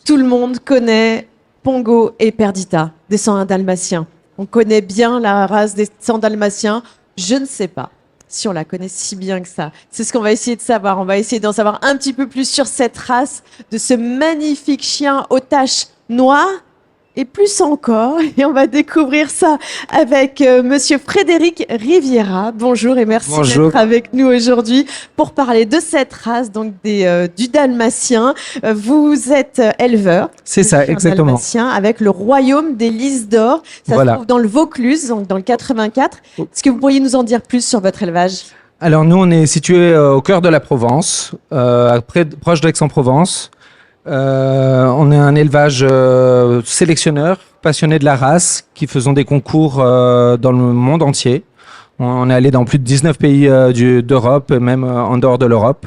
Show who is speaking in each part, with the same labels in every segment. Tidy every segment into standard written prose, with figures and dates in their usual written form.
Speaker 1: Tout le monde connaît Pongo et Perdita, des 101 dalmatiens. On connaît bien la race des 100 dalmatiens. Je ne sais pas si on la connaît si bien que ça. C'est ce qu'on va essayer de savoir. On va essayer d'en savoir un petit peu plus sur cette race de ce magnifique chien aux taches noires. Et plus encore, et on va découvrir ça avec Monsieur Frédéric Riviera. Bonjour et merci d'être avec nous aujourd'hui pour parler de cette race, donc du dalmatien. Vous êtes éleveur.
Speaker 2: C'est ça, exactement.
Speaker 1: Dalmatien avec le royaume des Lys d'Or. Ça se trouve dans le Vaucluse, donc dans le 84. Est-ce que vous pourriez nous en dire plus sur votre élevage ?
Speaker 2: Alors nous, on est situé au cœur de la Provence, proche d'Aix-en-Provence. On est un élevage sélectionneur, passionné de la race, qui faisons des concours dans le monde entier. On est allé dans plus de 19 pays d'Europe, et même en dehors de l'Europe.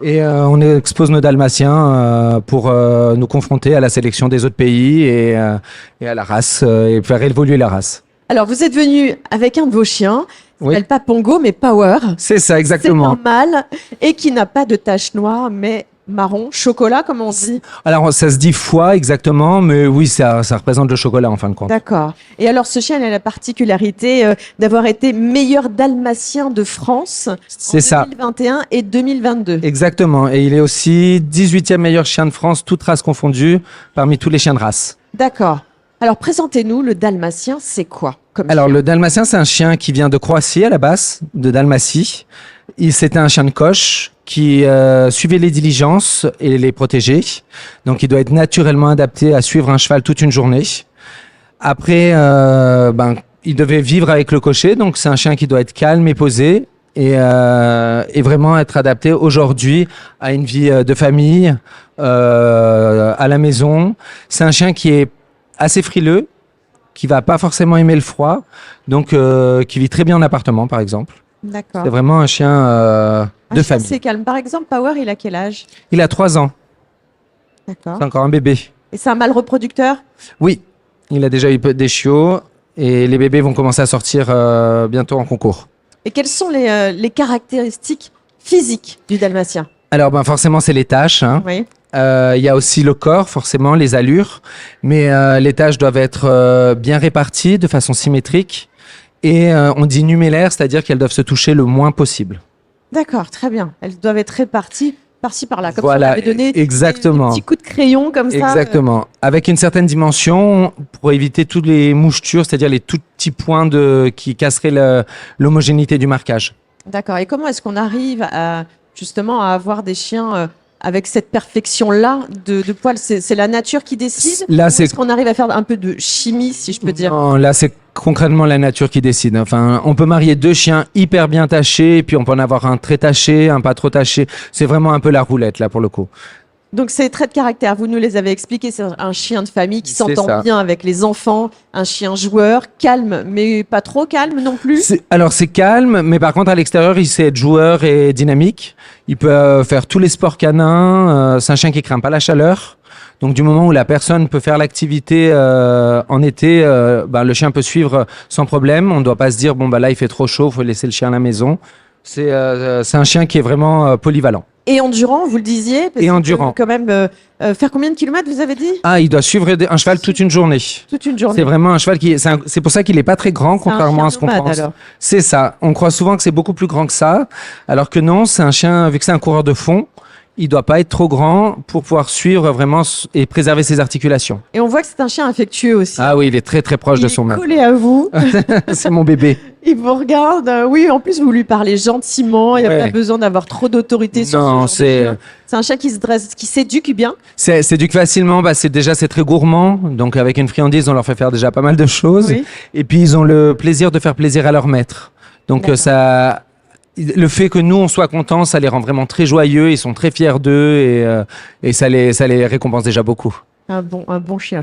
Speaker 2: Et on expose nos dalmatiens pour nous confronter à la sélection des autres pays et à la race, et faire évoluer la race.
Speaker 1: Alors, vous êtes venu avec un de vos chiens, qui s'appelle pas Pongo, mais Power.
Speaker 2: C'est ça, exactement.
Speaker 1: C'est un mâle et qui n'a pas de taches noires, mais marron, chocolat, comme on dit.
Speaker 2: Alors, ça se dit foie, exactement, mais oui, ça représente le chocolat, en fin de compte.
Speaker 1: D'accord. Et alors, ce chien, il a la particularité d'avoir été meilleur dalmatien de France en 2021 et 2022.
Speaker 2: Exactement. Et il est aussi 18e meilleur chien de France, toutes races confondues, parmi tous les chiens de race.
Speaker 1: D'accord. Alors, présentez-nous, le dalmatien, c'est quoi comme chien ?
Speaker 2: Le dalmatien, c'est un chien qui vient de Croatie, à la base, de Dalmatie. C'était un chien de coche qui suivait les diligences et les protégeait. Donc, il doit être naturellement adapté à suivre un cheval toute une journée. Après, il devait vivre avec le cocher. Donc, c'est un chien qui doit être calme et posé et vraiment être adapté aujourd'hui à une vie de famille, à la maison. C'est un chien qui est assez frileux, qui va pas forcément aimer le froid, donc qui vit très bien en appartement, par exemple.
Speaker 1: D'accord.
Speaker 2: C'est vraiment un chien de famille.
Speaker 1: C'est calme. Par exemple, Power, il a quel âge ?
Speaker 2: Il a 3 ans.
Speaker 1: D'accord.
Speaker 2: C'est encore un bébé.
Speaker 1: Et c'est un mâle reproducteur ?
Speaker 2: Oui, il a déjà eu des chiots et les bébés vont commencer à sortir bientôt en concours.
Speaker 1: Et quelles sont les caractéristiques physiques du dalmatien ?
Speaker 2: Alors, forcément, c'est les taches. Hein.
Speaker 1: Oui.
Speaker 2: Il y a aussi le corps, forcément, les allures. Mais les taches doivent être bien réparties de façon symétrique. Et on dit numélaire, c'est-à-dire qu'elles doivent se toucher le moins possible.
Speaker 1: D'accord, très bien. Elles doivent être réparties par-ci, par-là. Comme
Speaker 2: voilà,
Speaker 1: ça, on avait donné
Speaker 2: exactement.
Speaker 1: des petits coups de crayon comme ça.
Speaker 2: Exactement. Avec une certaine dimension pour éviter toutes les mouchetures, c'est-à-dire les tout petits points qui casseraient l'homogénéité du marquage.
Speaker 1: D'accord. Et comment est-ce qu'on arrive justement à avoir des chiens avec cette perfection-là de poils? C'est la nature qui décide?
Speaker 2: Là,
Speaker 1: est-ce qu'on arrive à faire un peu de chimie, si je peux dire?
Speaker 2: Non, là, c'est concrètement la nature qui décide. Enfin, on peut marier 2 chiens hyper bien tachés, et puis on peut en avoir un très taché, un pas trop taché. C'est vraiment un peu la roulette, là, pour le coup.
Speaker 1: Donc, ces traits de caractère, vous nous les avez expliqués, c'est un chien de famille qui s'entend bien avec les enfants, un chien joueur, calme, mais pas trop calme non plus.
Speaker 2: C'est calme, mais par contre, à l'extérieur, il sait être joueur et dynamique. Il peut faire tous les sports canins. C'est un chien qui craint pas la chaleur. Donc, du moment où la personne peut faire l'activité en été, le chien peut suivre sans problème. On ne doit pas se dire, là, il fait trop chaud, il faut laisser le chien à la maison. C'est un chien qui est vraiment polyvalent.
Speaker 1: Et endurant, vous le disiez.
Speaker 2: Et endurant.
Speaker 1: Quand même, faire combien de kilomètres, vous avez dit?
Speaker 2: Il doit suivre un cheval toute une journée.
Speaker 1: Toute une journée.
Speaker 2: C'est vraiment un cheval c'est pour ça qu'il n'est pas très grand, contrairement à ce qu'on pense. C'est ça. On croit souvent que c'est beaucoup plus grand que ça, alors que non, c'est un chien, vu que c'est un coureur de fond, il doit pas être trop grand pour pouvoir suivre vraiment et préserver ses articulations.
Speaker 1: Et on voit que c'est un chien affectueux aussi.
Speaker 2: Ah oui, il est très très proche de son maître.
Speaker 1: Il est collé à vous.
Speaker 2: C'est mon bébé.
Speaker 1: Il vous regarde. Oui, en plus vous lui parlez gentiment. Il n'y a pas besoin d'avoir trop d'autorité sur
Speaker 2: non,
Speaker 1: c'est un chien qui se dresse, qui s'éduque bien.
Speaker 2: S'éduque facilement. C'est très gourmand. Donc avec une friandise, on leur fait faire déjà pas mal de choses. Oui. Et puis ils ont le plaisir de faire plaisir à leur maître. Donc le fait que nous on soit contents, ça les rend vraiment très joyeux. Ils sont très fiers d'eux et ça les récompense déjà beaucoup.
Speaker 1: Un bon chien.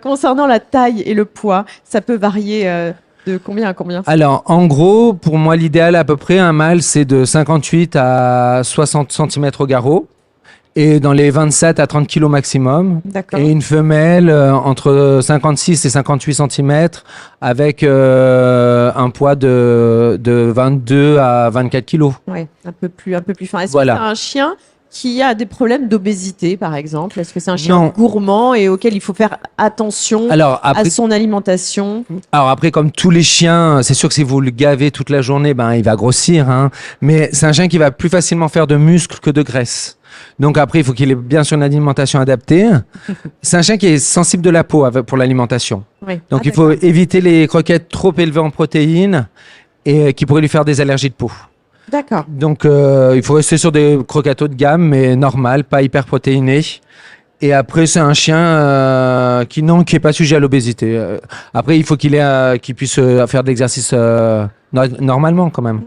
Speaker 1: Concernant la taille et le poids, ça peut varier de combien à combien?
Speaker 2: Alors, en gros, pour moi, l'idéal à peu près, un mâle, c'est de 58 à 60 cm au garrot. Et dans les 27 à 30 kg maximum.
Speaker 1: D'accord.
Speaker 2: Et une femelle entre 56 et 58 cm avec un poids de 22 à 24 kg.
Speaker 1: Oui, un peu plus fin. Est-ce que c'est un chien qui a des problèmes d'obésité, par exemple? Est-ce que c'est un chien
Speaker 2: Non.
Speaker 1: gourmand et auquel il faut faire attention
Speaker 2: Alors
Speaker 1: à
Speaker 2: après,
Speaker 1: son alimentation?
Speaker 2: comme tous les chiens, c'est sûr que si vous le gavez toute la journée, ben il va grossir, hein. Mais c'est un chien qui va plus facilement faire de muscles que de graisse. Donc après, il faut qu'il ait bien sûr une alimentation adaptée. C'est un chien qui est sensible de la peau pour l'alimentation.
Speaker 1: Oui.
Speaker 2: Donc
Speaker 1: Ah,
Speaker 2: il faut
Speaker 1: d'accord.
Speaker 2: éviter les croquettes trop élevées en protéines et qui pourraient lui faire des allergies de peau.
Speaker 1: D'accord.
Speaker 2: Donc il faut rester sur des croquettes haut de gamme, mais normales, pas hyper protéinées. Et après, c'est un chien qui est pas sujet à l'obésité. Après, il faut qu'il puisse faire de l'exercice normalement quand même.